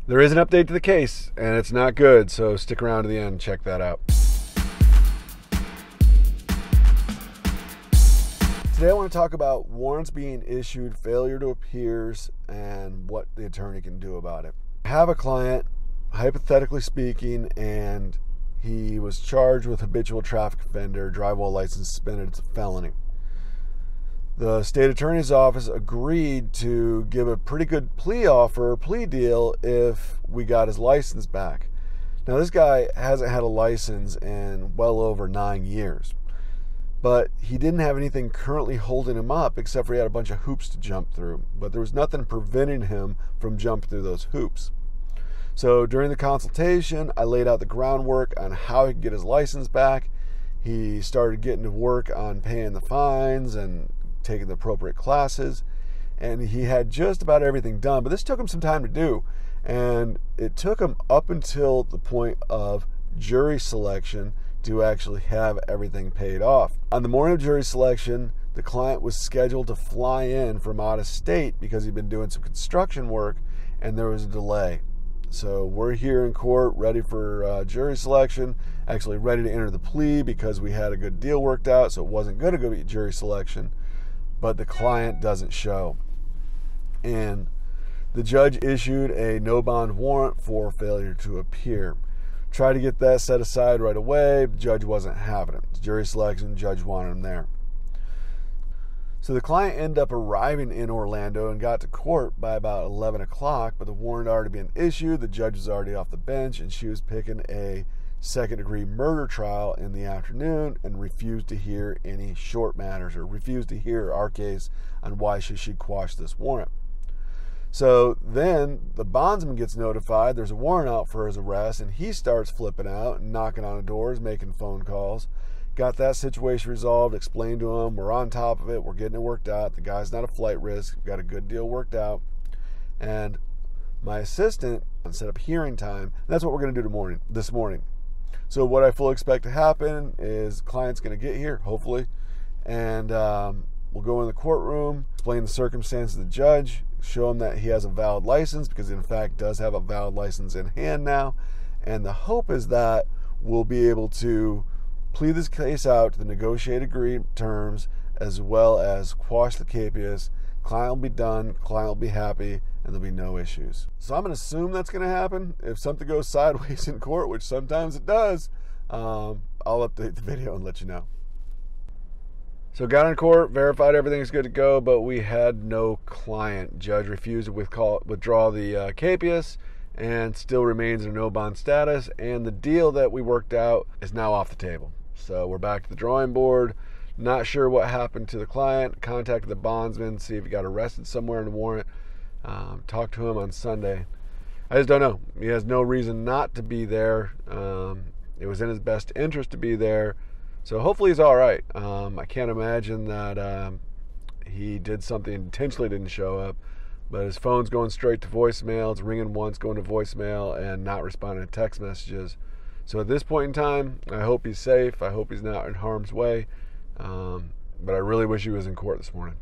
There is an update to the case, and it's not good, so stick around to the end and check that out. Today I want to talk about warrants being issued, failure to appears, and what the attorney can do about it. I have a client, hypothetically speaking, and he was charged with habitual traffic offender, drive while license suspended. It's a felony. The state attorney's office agreed to give a pretty good plea deal if we got his license back. Now, this guy hasn't had a license in well over 9 years, but he didn't have anything currently holding him up except for he had a bunch of hoops to jump through, but there was nothing preventing him from jumping through those hoops. So during the consultation, I laid out the groundwork on how he could get his license back. He started getting to work on paying the fines and taking the appropriate classes, and he had just about everything done, but this took him some time to do, and it took him up until the point of jury selection to actually have everything paid off. On the morning of jury selection, the client was scheduled to fly in from out of state because he'd been doing some construction work and there was a delay. So we're here in court ready for jury selection, actually ready to enter the plea because we had a good deal worked out, so it wasn't going to go to jury selection. But the client doesn't show. And the judge issued a no bond warrant for failure to appear. Tried to get that set aside right away. The judge wasn't having it. Jury selection, judge wanted him there. So the client ended up arriving in Orlando and got to court by about 11 o'clock, but the warrant had already been issued. The judge was already off the bench, and she was picking a second-degree murder trial in the afternoon and refused to hear any short matters, or refused to hear our case on why she should quash this warrant. So then the bondsman gets notified there's a warrant out for his arrest, and he starts flipping out and knocking on the doors, making phone calls. Got that situation resolved, explained to him, we're on top of it, we're getting it worked out, the guy's not a flight risk, got a good deal worked out. And my assistant set up hearing time, and that's what we're going to do this morning. So what I fully expect to happen is the client's going to get here, hopefully, and we'll go in the courtroom, explain the circumstances to the judge, show him that he has a valid license, because he in fact does have a valid license in hand now, and the hope is that we'll be able to plead this case out to the negotiated agreed terms, as well as quash the capias. Client will be done, client will be happy, and there'll be no issues. So I'm going to assume that's going to happen. If something goes sideways in court, which sometimes it does, I'll update the video and let you know. So got in court, verified everything's good to go, but we had no client. Judge refused to withdraw the capias and still remains in no bond status, and the deal that we worked out is now off the table. So we're back to the drawing board. Not sure what happened to the client. Contacted the bondsman, see if he got arrested somewhere in the warrant. Talked to him on Sunday. I just don't know. He has no reason not to be there. It was in his best interest to be there. So hopefully he's all right. I can't imagine that he did something intentionally, didn't show up. But his phone's going straight to voicemail. It's ringing once, going to voicemail, and not responding to text messages. So at this point in time, I hope he's safe. I hope he's not in harm's way. But I really wish he was in court this morning.